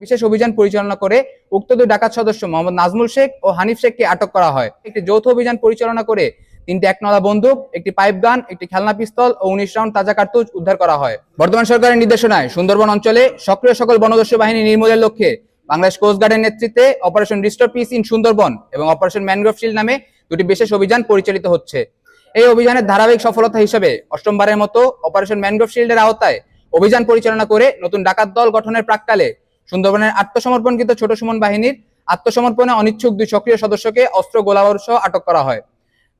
বিশেষ অভিযান পরিচালনা করে উক্ত দুই ডাকাত সদস্য মোহাম্মদ নাজমুল শেখ ও হানিফ শেখকে আটক করা হয়। একটি যৌথ অভিযান পরিচালনা করে 3টি একনলা বন্দুক, একটি পাইপ গান, একটি খেলনা পিস্তল ও 19 রাউন্ড তাজা কার্তুজ উদ্ধার করা হয়। বর্তমান সরকারের নির্দেশনায় সুন্দরবন অঞ্চলে সক্রিয় সকল বনদস্যু বাহিনী নির্মূলের লক্ষ্যে বাংলাদেশ কোস্ট গার্ডের নেতৃত্বে operation restore piece in Sundarban এবং অপারেশন ম্যানগ্রোভ শিল্ড নামে দুটি বিশেষ অভিযান পরিচালিত হচ্ছে। এই অভিযানের ধারাবাহিক সফলতা হিসেবে অষ্টমবারের মতো অপারেশন ম্যানগ্রোভ শিল্ডের আওতায় অভিযান পরিচালনা করে নতুন ডাকাত দল গঠনের প্রাক্কালে সুন্দরবনের আত্মসমর্পণকৃত ছোট সুমন বাহিনীর আত্মসমর্পণে অনিচ্ছুক 2 সক্রিয় সদস্যকে অস্ত্র গোলাবারুদ সহ আটক করা হয়।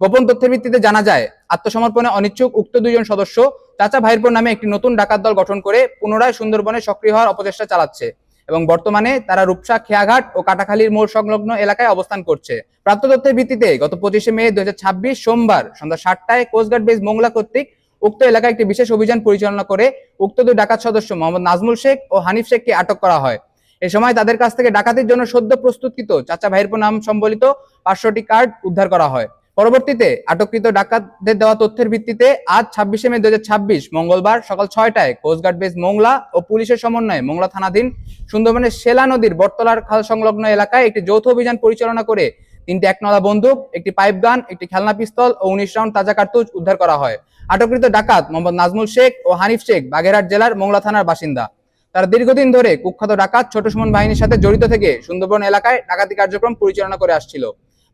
গোপন তথ্যের ভিত্তিতে জানা যায়, আত্মসমর্পণে অনিচ্ছুক উক্ত 2 জন সদস্য চাচা ভাইরপুর নামে একটি নতুন ডাকাত দল গঠন করে পুনরায় সুন্দরবনে সক্রিয় হওয়ার অপচেষ্টা চালাচ্ছে এবং বর্তমানে তারা রূপসা, খেয়াঘাট ও কাটাখালীর মোড় সংলগ্ন এলাকায় অবস্থান করছে। প্রাপ্ত তথ্যের ভিত্তিতে গত 25 মে 2026 সোমবার সন্ধ্যা 7টায় কোস্টগার্ড বেস মোংলা কর্তৃক উক্ত এলাকায় একটি বিশেষ অভিযান পরিচালনা করে উক্ত 2 ডাকাত সদস্য মোহাম্মদ নাজমুল শেখ ও হানিফ শেখকে আটক করা হয়। এ সময় তাদের কাছ থেকে ডাকাতির জন্য সদ্য প্রস্তুতকৃত চাচা ভাইরপুর নাম সম্বলিত 500টি কার্ড উদ্ধার করা হয়। পরবর্তীতে আটককৃত ডাকাতদের দেওয়া তথ্যের ভিত্তিতে আজ 26 মে 2026 মঙ্গলবার সকাল 6টায় কোস্টগার্ড বেস মোংলা ও পুলিশের সমন্বয়ে মোংলা থানাধীন সুন্দরবনের শেলা নদীর বটতলার খাল সংলগ্ন এলাকায় একটি যৌথ অভিযান পরিচালনা করে 3টি একনলা বন্দুক, একটি পাইপ গান, একটি খেলনা পিস্তল ও 19 রাউন্ড তাজা কার্তুজ উদ্ধার করা হয়। আটককৃত ডাকাত মোহাম্মদ নাজমুল শেখ ও হানিফ শেখ বাগেরহাট জেলার মোংলা থানার বাসিন্দা। তারা দীর্ঘদিন ধরে কুখ্যাত ডাকাত ছোট সুমন বাহিনীর সাথে জড়িত থেকে সুন্দরবন এলাকায় ডাকাতি কার্যক্রম পরিচালনা করে আসছিল।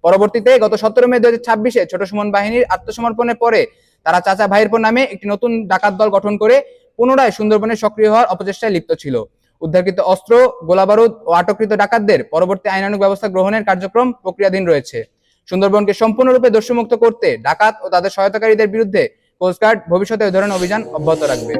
পরবর্তীতে গত 17 মে 2026 ছোট সুমন বাহিনীর আত্মসমর্পণের পরে তারা চাচা ভাইরপুর নামে একটি নতুন ডাকাত দল গঠন করে পুনরায় সুন্দরবনে সক্রিয় হওয়ার অপচেষ্টায় লিপ্ত ছিল। উদ্ধারকৃত অস্ত্র, গোলাবারুদ ও আটককৃত ডাকাতদের পরবর্তী আইনানুগ ব্যবস্থা গ্রহণের কার্যক্রম প্রক্রিয়াধীন রয়েছে। সুন্দরবনকে সম্পূর্ণরূপে দস্যুমুক্ত করতে ডাকাত ও তাদের সহায়তাকারীদের বিরুদ্ধে কোস্টগার্ড ভবিষ্যতে এই ধরনের অভিযান অব্যাহত রাখবে।